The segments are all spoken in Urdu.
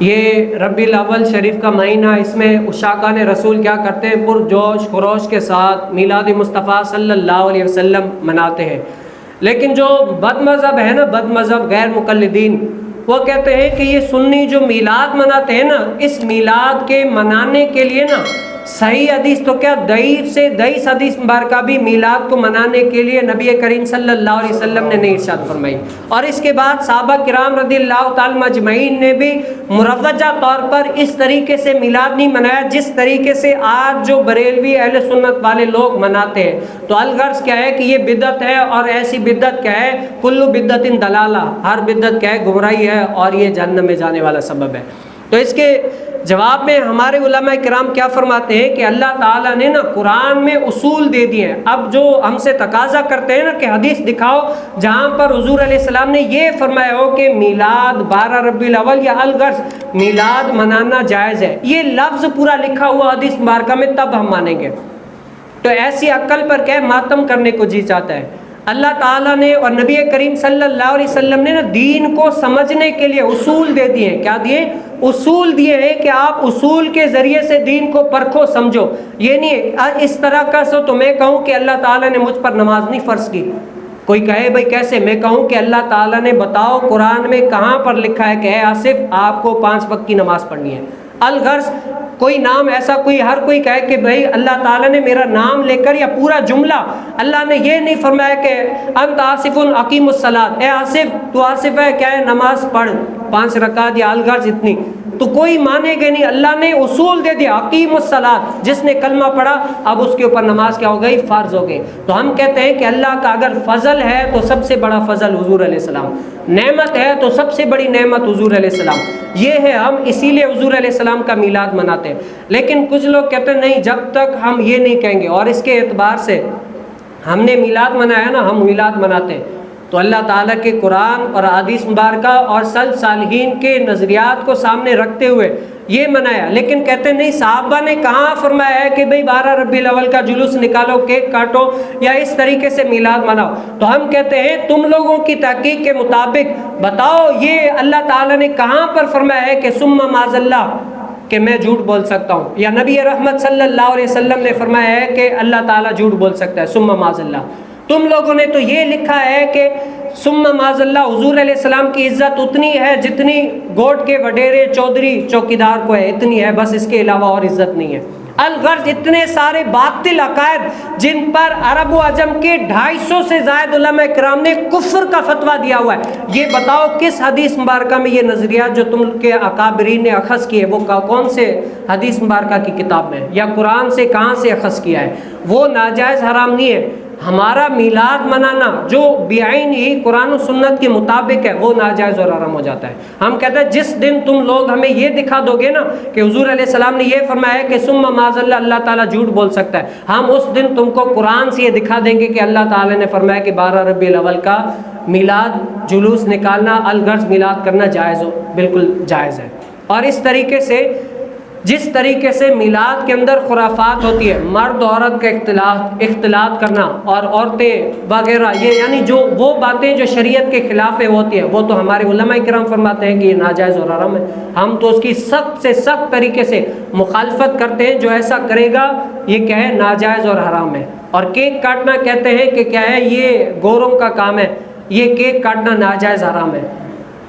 یہ ربیع الاول شریف کا مہینہ، اس میں عشاقان رسول کیا کرتے ہیں؟ پرجوش خروش کے ساتھ میلاد مصطفیٰ صلی اللہ علیہ وسلم مناتے ہیں۔ لیکن جو بد مذہب ہے نا، بد مذہب غیر مقلدین، وہ کہتے ہیں کہ یہ سنی جو میلاد مناتے ہیں نا، اس میلاد کے منانے کے لیے نا صحیح حدیث تو کیا ضعیف سے ضعیف حدیث مبارکہ بھی میلاد کو منانے کے لیے نبی کریم صلی اللہ علیہ وسلم نے نہیں ارشاد فرمائی۔ اور اس کے بعد صحابہ کرام رضی اللہ تعالی مجمعین نے بھی مروجہ طور پر اس طریقے سے میلاد نہیں منایا جس طریقے سے آج جو بریلوی اہل سنت والے لوگ مناتے ہیں۔ تو الغرض کیا ہے کہ یہ بدعت ہے، اور ایسی بدعت کیا ہے؟ کل بدعت دلالہ، ہر بدعت کیا ہے؟ گمراہی ہے، اور یہ جہنم میں جانے والا سبب ہے۔ تو اس کے جواب میں ہمارے علماء کرام کیا فرماتے ہیں کہ اللہ تعالیٰ نے نا قرآن میں اصول دے دیے ہیں۔ اب جو ہم سے تقاضا کرتے ہیں نا کہ حدیث دکھاؤ جہاں پر حضور علیہ السلام نے یہ فرمایا ہو کہ میلاد 12 ربیع الاول یا الغرض میلاد منانا جائز ہے، یہ لفظ پورا لکھا ہوا حدیث مبارکہ میں، تب ہم مانیں گے۔ تو ایسی عقل پر کیا ماتم کرنے کو جی چاہتا ہے۔ اللہ تعالیٰ نے اور نبی کریم صلی اللہ علیہ وسلم نے نا دین کو سمجھنے کے لیے اصول دے دیے ہیں۔ کیا دیے؟ اصول دیے ہیں کہ آپ اصول کے ذریعے سے دین کو پرکھو سمجھو۔ یہ نہیں اس طرح کا سو تو میں کہوں کہ اللہ تعالیٰ نے مجھ پر نماز نہیں فرض کی، کوئی کہے بھائی کیسے، میں کہوں کہ اللہ تعالیٰ نے بتاؤ قرآن میں کہاں پر لکھا ہے کہ اے آصف آپ کو 5 وقت کی نماز پڑھنی ہے۔ الغرض کوئی نام ایسا ہر کوئی کہے کہ بھائی اللہ تعالیٰ نے میرا نام لے کر، یا پورا جملہ اللہ نے یہ نہیں فرمایا کہ انت آصف اقیم الصلاۃ، اے آصف تو آصف ہے کیا ہے نماز پڑھ 5 رکعت یا الغرض اتنی، تو کوئی مانے گا نہیں۔ اللہ نے اصول دے دیا اقیم الصلاۃ، جس نے کلمہ پڑھا اب اس کے اوپر نماز کیا ہو گئی؟ فرض ہو گئی۔ تو ہم کہتے ہیں کہ اللہ کا اگر فضل ہے تو سب سے بڑا فضل حضور علیہ السلام، نعمت ہے تو سب سے بڑی نعمت حضور علیہ السلام، یہ ہے۔ ہم اسی لیے حضور علیہ السلام کا میلاد مناتے ہیں۔ لیکن کچھ لوگ کہتے ہیں نہیں، جب تک ہم یہ نہیں کہیں گے، اور اس کے اعتبار سے ہم نے میلاد منایا نا، ہم میلاد مناتے ہیں تو اللہ تعالیٰ کے قرآن اور حدیث مبارکہ اور سلف صالحین کے نظریات کو سامنے رکھتے ہوئے یہ منایا۔ لیکن کہتے نہیں صحابہ نے کہاں فرمایا ہے کہ بھئی 12 ربیع الاول کا جلوس نکالو، کیک کاٹو یا اس طریقے سے میلاد مناؤ۔ تو ہم کہتے ہیں تم لوگوں کی تحقیق کے مطابق بتاؤ یہ اللہ تعالیٰ نے کہاں پر فرمایا ہے کہ ثم معاذ اللہ کہ میں جھوٹ بول سکتا ہوں، یا نبی رحمت صلی اللہ علیہ وسلم نے فرمایا ہے کہ اللہ تعالیٰ جھوٹ بول سکتا ہے ثم معاذ اللہ۔ تم لوگوں نے تو یہ لکھا ہے کہ ثم معاذ اللہ حضور علیہ السلام کی عزت اتنی ہے جتنی گوٹ کے وڈیرے چودھری چوکیدار کو ہے، اتنی ہے، بس اس کے علاوہ اور عزت نہیں ہے۔ الغرض اتنے سارے باطل عقائد جن پر عرب و عجم کے 250 سے زائد علماء کرام نے کفر کا فتویٰ دیا ہوا ہے۔ یہ بتاؤ کس حدیث مبارکہ میں یہ نظریات جو تم کے اکابرین نے اخذ کیے وہ کون سے حدیث مبارکہ کی کتاب میں، یا قرآن سے کہاں سے اخذ کیا ہے؟ وہ ناجائز حرام نہیں ہے۔ ہمارا میلاد منانا جو بعین ہی قرآن و سنت کے مطابق ہے وہ ناجائز اور حرام ہو جاتا ہے۔ ہم کہتے ہیں جس دن تم لوگ ہمیں یہ دکھا دو گے نا کہ حضور علیہ السلام نے یہ فرمایا ہے کہ ثم معاذ اللہ اللہ تعالیٰ جھوٹ بول سکتا ہے، ہم اس دن تم کو قرآن سے یہ دکھا دیں گے کہ اللہ تعالیٰ نے فرمایا کہ 12 ربیع الاول کا میلاد جلوس نکالنا، الغرض میلاد کرنا جائز ہو، بالکل جائز ہے۔ اور اس طریقے سے جس طریقے سے میلاد کے اندر خرافات ہوتی ہے، مرد عورت کا اختلاط کرنا اور عورتیں وغیرہ، یہ یعنی جو وہ باتیں جو شریعت کے خلاف ہوتی ہیں وہ تو ہمارے علماء کرام فرماتے ہیں کہ یہ ناجائز اور حرام ہے۔ ہم تو اس کی سخت سے سخت طریقے سے مخالفت کرتے ہیں، جو ایسا کرے گا یہ کیا ہے؟ ناجائز اور حرام ہے۔ اور کیک کاٹنا کہتے ہیں کہ کیا ہے؟ یہ گوروں کا کام ہے، یہ کیک کاٹنا ناجائز حرام ہے۔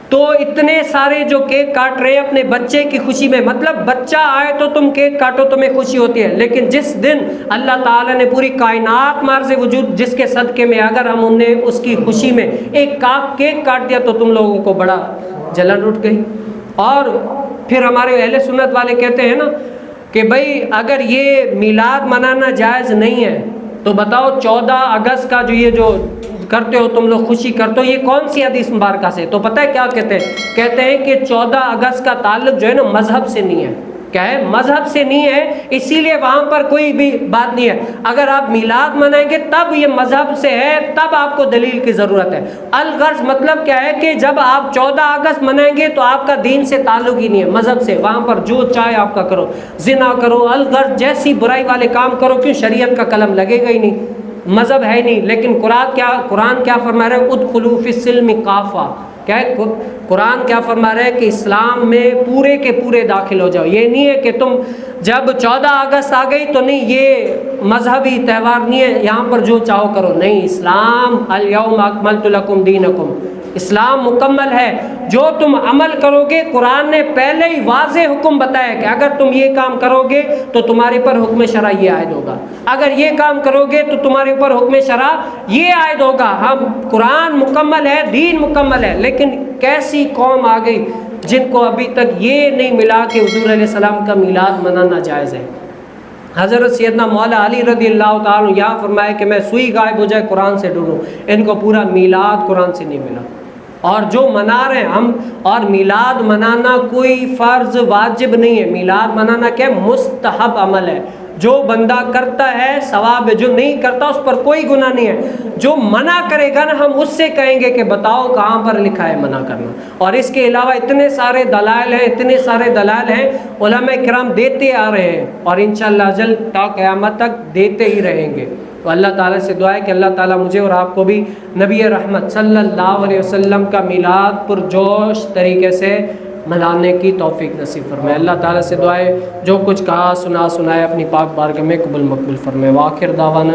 تو اتنے سارے جو کیک کاٹ رہے ہیں اپنے بچے کی خوشی میں، مطلب بچہ آئے تو تم کیک کاٹو، تمہیں خوشی ہوتی ہے، لیکن جس دن اللہ تعالیٰ نے پوری کائنات مارز وجود جس کے صدقے میں اگر ہم انہیں اس کی خوشی میں ایک کیک کاٹ دیا تو تم لوگوں کو بڑا جلن اٹھ گئی۔ اور پھر ہمارے اہل سنت والے کہتے ہیں نا کہ بھائی اگر یہ میلاد منانا جائز نہیں ہے تو بتاؤ 14 اگست کا جو یہ جو کرتے ہو تم لوگ خوشی کرتے ہو یہ کون سی حدیث مبارکہ سے؟ تو پتہ ہے کیا کہتے ہیں؟ کہتے ہیں کہ 14 اگست کا تعلق جو ہے نا مذہب سے نہیں ہے۔ کیا ہے؟ مذہب سے نہیں ہے، اسی لیے وہاں پر کوئی بھی بات نہیں ہے۔ اگر آپ میلاد منائیں گے تب یہ مذہب سے ہے، تب آپ کو دلیل کی ضرورت ہے۔ الغرض مطلب کیا ہے کہ جب آپ 14 اگست منائیں گے تو آپ کا دین سے تعلق ہی نہیں ہے، مذہب سے، وہاں پر جو چاہے آپ کا کرو، زنا کرو، الغرض جیسی برائی والے کام کرو، کیوں؟ شریعت کا قلم لگے گا ہی نہیں، مذہب ہے نہیں۔ لیکن قرآن کیا فرما رہا ہے؟ ادخلوا فی السلم کافہ، کیا قرآن کیا فرما رہا ہے کہ اسلام میں پورے کے پورے داخل ہو جاؤ. یہ نہیں ہے کہ تم جب 14 اگست آ گئی تو نہیں یہ مذہبی تہوار نہیں ہے یہاں پر جو چاہو کرو. نہیں، اسلام الیوم اکملت لکم دینکم، اسلام مکمل ہے. جو تم عمل کرو گے، قرآن نے پہلے ہی واضح حکم بتایا کہ اگر تم یہ کام کرو گے تو تمہارے پر حکم شرع یہ عائد ہوگا، اگر یہ کام کرو گے تو تمہارے اوپر حکم شرع یہ عائد ہوگا. ہم قرآن مکمل ہے، دین مکمل ہے، لیکن کیسی قوم آ گئی جن کو ابھی تک یہ نہیں ملا کہ حضور علیہ السلام کا میلاد منانا جائز ہے. حضرت سیدنا مولا علی رضی اللہ تعالیٰ عنہ یہاں فرمایا کہ میں سوئی غائب ہو جائے قرآن سے ڈھونڈوں، ان کو پورا میلاد قرآن سے نہیں ملا. اور جو منا رہے ہیں ہم، اور میلاد منانا کوئی فرض واجب نہیں ہے. میلاد منانا کیا ہے؟ مستحب عمل ہے. جو بندہ کرتا ہے ثواب ہے، جو نہیں کرتا اس پر کوئی گناہ نہیں ہے. جو منع کرے گا نا، ہم اس سے کہیں گے کہ بتاؤ کہاں پر لکھا ہے منع کرنا. اور اس کے علاوہ اتنے سارے دلائل ہیں، اتنے سارے دلائل ہیں، علماء کرام دیتے آ رہے ہیں اور انشاءاللہ اجل تا قیامت تک دیتے ہی رہیں گے. تو اللہ تعالیٰ سے دعا ہے کہ اللہ تعالیٰ مجھے اور آپ کو بھی نبی رحمت صلی اللہ علیہ وسلم کا میلاد پرجوش طریقے سے منانے کی توفیق نصیب فرمائے. اللہ تعالیٰ سے دعا ہے جو کچھ کہا سنایا اپنی پاک بارگاہ میں قبول مقبول فرمائے. وآخر دعوانا